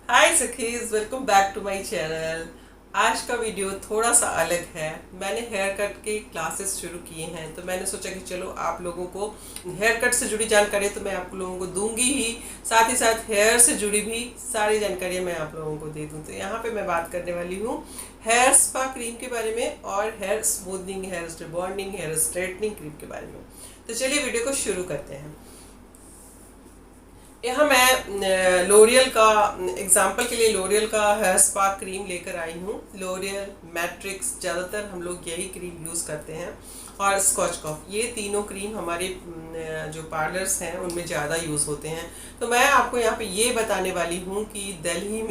हाय सखीज, welcome back to my channel. आज का वीडियो थोड़ा सा अलग है। मैंने हेयर कट के क्लासेस शुरू किए हैं, तो मैंने सोचा कि चलो आप लोगों को हेयर कट से जुड़ी जानकारी तो मैं आप लोगों को दूंगी ही, साथ ही साथ हेयर से जुड़ी भी सारी जानकारियां मैं आप लोगों को दे दूं। तो यहाँ पे मैं बात करने वाली हूँ हेयर स्पा क्रीम के बारे में और hair smoothening, hair rebonding, hair straightening cream के बारे में। तो चलिए वीडियो को शुरू करते हैं। यहाँ मैं लोरियल का एग्जाम्पल के लिए लोरियल का हेयर स्पा क्रीम लेकर आई हूँ। लोरियल, मैट्रिक्स, ज़्यादातर हम लोग यही क्रीम यूज़ करते हैं, और स्कॉच कॉफ, ये तीनों क्रीम हमारे जो पार्लर्स हैं उनमें ज़्यादा यूज़ होते हैं। तो मैं आपको यहाँ पे ये बताने वाली हूँ कि दिल्ली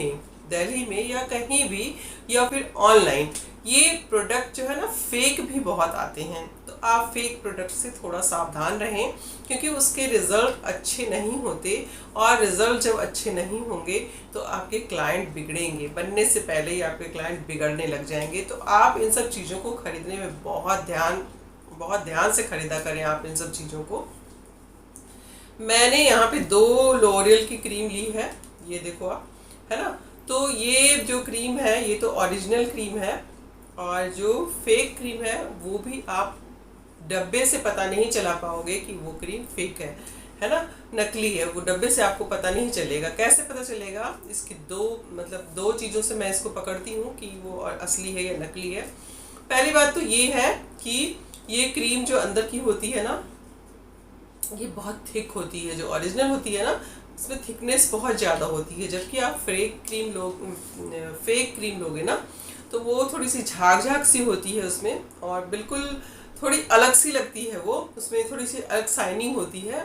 में या कहीं भी या फिर ऑनलाइन ये प्रोडक्ट जो है ना फेक भी बहुत आते हैं। तो आप फेक प्रोडक्ट से थोड़ा सावधान रहें, क्योंकि उसके रिजल्ट अच्छे नहीं होते, और रिजल्ट जब अच्छे नहीं होंगे तो आपके क्लाइंट बिगड़ेंगे, बनने से पहले ही आपके क्लाइंट बिगड़ने लग जाएंगे। तो आप इन सब चीज़ों को खरीदने में बहुत ध्यान से खरीदा करें आप इन सब चीज़ों को। मैंने यहाँ पे 2 लोरियल की क्रीम ली है, ये देखो आप, है ना। तो ये जो क्रीम है ये तो ओरिजिनल क्रीम है, और जो फेक क्रीम है वो भी आप डब्बे से पता नहीं चला पाओगे कि वो क्रीम फेक है ना, नकली है। वो डब्बे से आपको पता नहीं चलेगा। कैसे पता चलेगा? इसकी दो चीज़ों से मैं इसको पकड़ती हूँ कि वो असली है या नकली है। पहली बात तो ये है कि ये क्रीम जो अंदर की होती है ना, ये बहुत थिक होती है। जो ओरिजिनल होती है ना, इसमें थिकनेस बहुत ज़्यादा होती है, जबकि आप फेक क्रीम लोगे ना तो वो थोड़ी सी झाग सी होती है उसमें, और बिल्कुल थोड़ी अलग सी लगती है। वो उसमें थोड़ी सी अलग शाइनिंग होती है।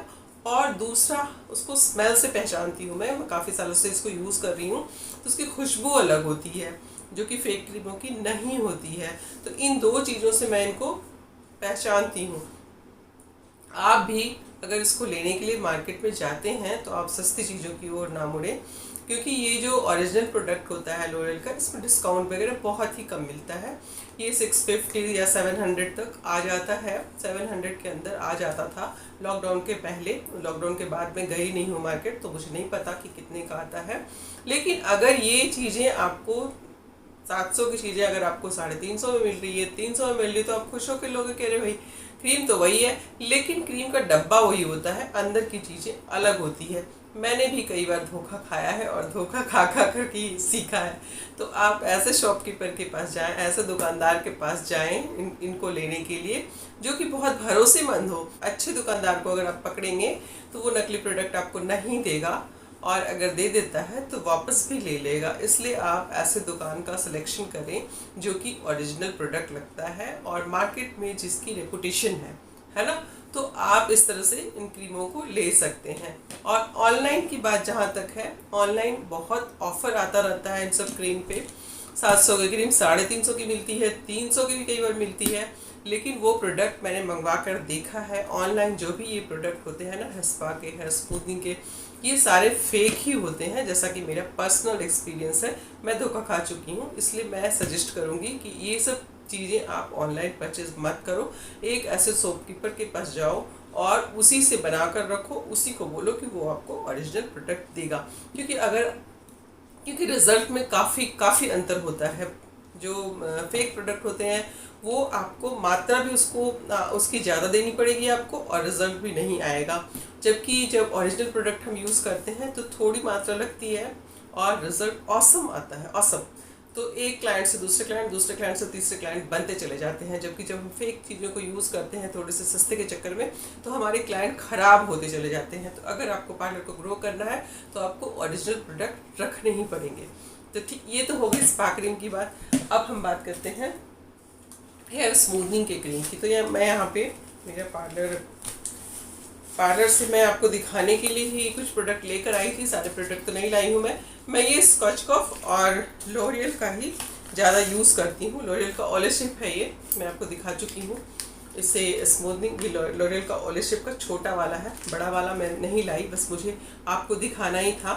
और दूसरा, उसको स्मेल से पहचानती हूँ मैं काफ़ी सालों से इसको यूज़ कर रही हूँ, तो उसकी खुशबू अलग होती है जो कि फेक क्रीमों की नहीं होती है। तो इन 2 चीज़ों से मैं इनको पहचानती हूँ। आप भी अगर इसको लेने के लिए मार्केट में जाते हैं तो आप सस्ती चीज़ों की ओर ना मुड़ें, क्योंकि ये जो ओरिजिनल प्रोडक्ट होता है लोरियल का, इसमें डिस्काउंट वगैरह बहुत ही कम मिलता है। ये 650 या 700 तक आ जाता है, 700 के अंदर आ जाता था लॉकडाउन के पहले। लॉकडाउन के बाद में गई नहीं हूँ मार्केट, तो मुझे नहीं पता कि कितने का आता है। लेकिन अगर ये चीज़ें आपको 700 की चीज़ें अगर आपको 350 में मिल रही है, 300 में मिल रही है, तो आप खुश होकर लोगे कह रहे भाई क्रीम तो वही है, लेकिन क्रीम का डब्बा वही होता है, अंदर की चीज़ें अलग होती है। मैंने भी कई बार धोखा खाया है, और धोखा खा कर ही सीखा है। तो आप ऐसे शॉपकीपर के पास जाएं, ऐसे दुकानदार के पास जाएं इनको लेने के लिए, जो कि बहुत भरोसेमंद हो। अच्छे दुकानदार को अगर आप पकड़ेंगे तो वो नकली प्रोडक्ट आपको नहीं देगा, और अगर दे देता है तो वापस भी ले लेगा। इसलिए आप ऐसे दुकान का सिलेक्शन करें जो कि ओरिजिनल प्रोडक्ट लगता है और मार्केट में जिसकी रेपुटेशन है ना। तो आप इस तरह से इन क्रीमों को ले सकते हैं। और ऑनलाइन की बात जहाँ तक है, ऑनलाइन बहुत ऑफर आता रहता है इन सब क्रीम पे। 700 की क्रीम 350 की मिलती है, 300 की भी कई बार मिलती है। लेकिन वो प्रोडक्ट मैंने मंगवा कर देखा है, ऑनलाइन जो भी ये प्रोडक्ट होते हैं ना, हेयर स्पा के, हेयर स्मूथनिंग के, ये सारे फेक ही होते हैं। जैसा कि मेरा पर्सनल एक्सपीरियंस है, मैं धोखा खा चुकी हूँ। इसलिए मैं सजेस्ट करूँगी कि ये सब चीज़ें आप ऑनलाइन परचेज मत करो। एक ऐसे शॉपकीपर के पास जाओ और उसी से बना कर रखो, उसी को बोलो कि वो आपको ओरिजिनल प्रोडक्ट देगा। क्योंकि रिज़ल्ट में काफ़ी अंतर होता है। जो फेक प्रोडक्ट होते हैं वो आपको मात्रा भी उसकी ज़्यादा देनी पड़ेगी आपको, और रिज़ल्ट भी नहीं आएगा। जबकि जब ओरिजिनल प्रोडक्ट हम यूज़ करते हैं तो थोड़ी मात्रा लगती है और रिज़ल्ट ऑसम आता है, ऑसम। तो एक क्लाइंट से दूसरे क्लाइंट, दूसरे क्लाइंट से तीसरे क्लाइंट बनते चले जाते हैं। जबकि जब हम फेक चीज़ों को यूज़ करते हैं थोड़े से सस्ते के चक्कर में, तो हमारे क्लाइंट ख़राब होते चले जाते हैं। तो अगर आपको पार्लर को ग्रो करना है तो आपको ओरिजिनल प्रोडक्ट रखने ही पड़ेंगे। तो ठीक, ये तो हो गई स्पा क्रीम की बात। अब हम बात करते हैं हेयर स्मूथनिंग के क्रीम की। तो मैं यहाँ पे मेरा पार्लर से मैं आपको दिखाने के लिए ही कुछ प्रोडक्ट लेकर आई थी। सारे प्रोडक्ट तो नहीं लाई हूँ मैं ये स्कॉच कॉफ और लोरियल का ही ज़्यादा यूज़ करती हूँ। लोरियल का ओलेशिप है, ये मैं आपको दिखा चुकी हूँ। इससे स्मूथनिंग भी लोरियल का ओलेशिप का छोटा वाला है, बड़ा वाला मैं नहीं लाई, बस मुझे आपको दिखाना ही था।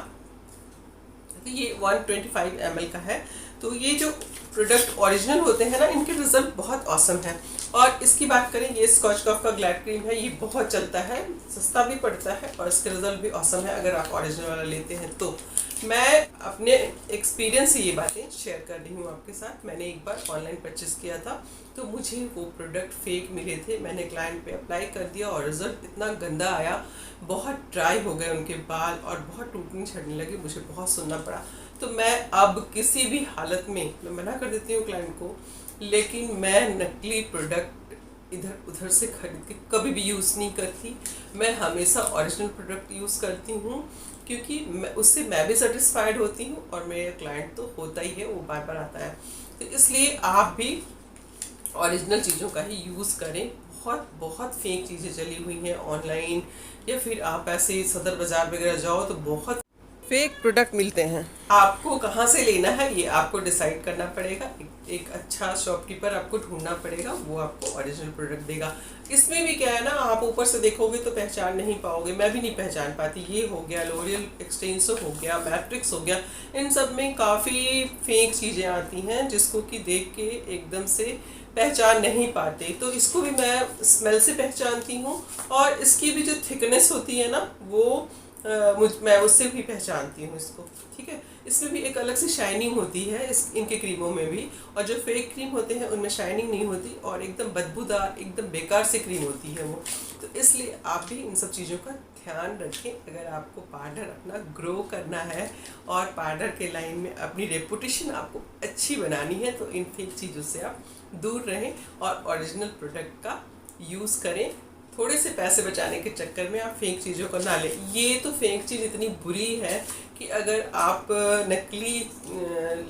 तो ये 125 ml का है। तो ये जो प्रोडक्ट ओरिजिनल होते हैं ना, इनके रिज़ल्ट बहुत ऑसम है। और इसकी बात करें, ये स्कॉचकॉफ का ग्लैड क्रीम है, ये बहुत चलता है, सस्ता भी पड़ता है और इसके रिजल्ट भी ऑसम है अगर आप ओरिजिनल वाला लेते हैं तो। मैं अपने एक्सपीरियंस से ये बातें शेयर कर रही हूँ आपके साथ। मैंने एक बार ऑनलाइन परचेस किया था तो मुझे वो प्रोडक्ट फेक मिले थे। मैंने क्लाइंट पे अप्लाई कर दिया और रिजल्ट इतना गंदा आया, बहुत ड्राई हो गए उनके बाल और बहुत टूटने छड़ने लगे, मुझे बहुत सुनना पड़ा। तो मैं अब किसी भी हालत में मैं मना कर देती हूँ क्लाइंट को, लेकिन मैं नकली प्रोडक्ट इधर उधर से खरीद के कभी भी यूज़ नहीं करती। मैं हमेशा ओरिजिनल प्रोडक्ट यूज़ करती हूँ, क्योंकि उससे मैं भी सेटिस्फाइड होती हूँ और मेरे क्लाइंट तो होता ही है, वो बार बार आता है। तो इसलिए आप भी ओरिजिनल चीज़ों का ही यूज़ करें। बहुत बहुत फेक चीज़ें चली हुई हैं ऑनलाइन, या फिर आप ऐसे सदर बाज़ार वगैरह जाओ तो बहुत फेक प्रोडक्ट मिलते हैं। आपको कहाँ से लेना है ये आपको डिसाइड करना पड़ेगा। एक अच्छा शॉपकीपर आपको ढूंढना पड़ेगा, वो आपको ओरिजिनल प्रोडक्ट देगा। इसमें भी क्या है ना, आप ऊपर से देखोगे तो पहचान नहीं पाओगे, मैं भी नहीं पहचान पाती। ये हो गया लोरियल एक्सटेंसो, हो गया मैट्रिक्स, हो गया, इन सब में काफ़ी फेक चीज़ें आती हैं जिसको कि देख के एकदम से पहचान नहीं पाते। तो इसको भी मैं स्मेल से पहचानती हूँ और इसकी भी जो थिकनेस होती है ना, वो मैं उससे भी पहचानती हूँ इसको। ठीक है, इसमें भी एक अलग सी शाइनिंग होती है इनके क्रीमों में भी, और जो फेक क्रीम होते हैं उनमें शाइनिंग नहीं होती और एकदम बदबूदार, एकदम बेकार सी क्रीम होती है वो। तो इसलिए आप भी इन सब चीज़ों का ध्यान रखें। अगर आपको पार्लर अपना ग्रो करना है और पार्लर के लाइन में अपनी रेपुटेशन आपको अच्छी बनानी है, तो इन फेक चीज़ों से आप दूर रहें और ओरिजिनल प्रोडक्ट का यूज़ करें। थोड़े से पैसे बचाने के चक्कर में आप फेक चीज़ों को ना लें। ये तो फेक चीज़ इतनी बुरी है कि अगर आप नकली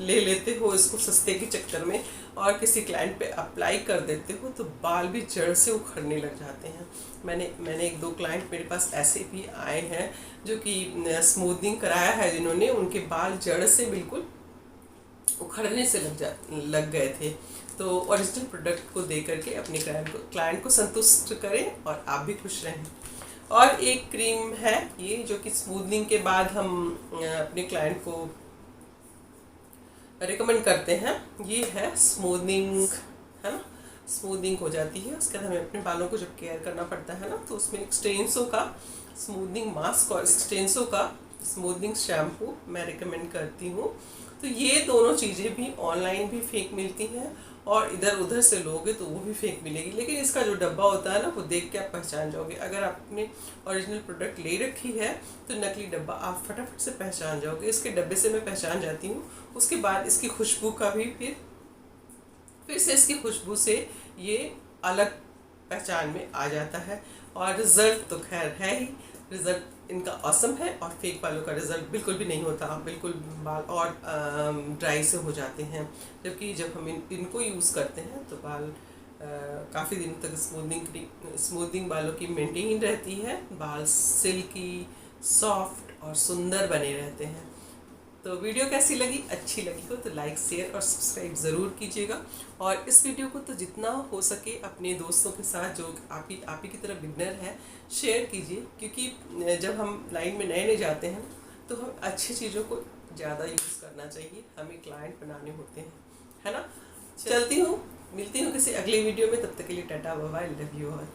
ले लेते हो इसको सस्ते के चक्कर में और किसी क्लाइंट पे अप्लाई कर देते हो तो बाल भी जड़ से उखड़ने लग जाते हैं। मैंने एक दो क्लाइंट मेरे पास ऐसे भी आए हैं जो कि स्मूथनिंग कराया है जिन्होंने, उनके बाल जड़ से बिल्कुल उखड़ने से लग गए थे। तो ओरिजिनल प्रोडक्ट को दे करके अपने क्लाइंट को संतुष्ट करें और आप भी खुश रहें। और एक क्रीम है ये जो कि स्मूथनिंग के बाद हम अपने क्लाइंट को रिकमेंड करते हैं। ये है स्मूथनिंग, है ना, स्मूथनिंग हो जाती है उसके बाद हमें अपने बालों को जब केयर करना पड़ता है ना, तो उसमें एक्सटेंसो का स्मूथनिंग मास्क और एक्सटेंसो का स्मूथनिंग शैम्पू मैं रिकमेंड करती हूँ। तो ये दोनों चीज़ें भी ऑनलाइन भी फेक मिलती हैं और इधर उधर से लोगे तो वो भी फेक मिलेगी, लेकिन इसका जो डब्बा होता है ना, वो देख के आप पहचान जाओगे। अगर आपने ओरिजिनल प्रोडक्ट ले रखी है तो नकली डब्बा आप फटाफट से पहचान जाओगे। इसके डब्बे से मैं पहचान जाती हूँ। उसके बाद इसकी खुशबू का भी फिर से इसकी खुशबू से ये अलग पहचान में आ जाता है। और रिज़ल्ट तो खैर है ही, रिज़ल्ट इनका ऑसम है और फेक बालों का रिज़ल्ट बिल्कुल भी नहीं होता। बिल्कुल बाल और ड्राई से हो जाते हैं, जबकि जब हम इनको यूज़ करते हैं तो बाल काफ़ी दिन तक स्मूथनिंग बालों की मेंटेन रहती है, बाल सिल्की, सॉफ्ट और सुंदर बने रहते हैं। तो वीडियो कैसी लगी, अच्छी लगी हो तो लाइक, शेयर और सब्सक्राइब ज़रूर कीजिएगा। और इस वीडियो को तो जितना हो सके अपने दोस्तों के साथ जो आप ही की तरह बिगनर है शेयर कीजिए, क्योंकि जब हम लाइन में नए जाते हैं तो हम अच्छी चीज़ों को ज़्यादा यूज़ करना चाहिए, हमें क्लाइंट बनाने होते हैं, है ना। चलती हूँ, मिलती हूँ किसी अगले वीडियो में, तब तक के लिए tata bye bye, love you all.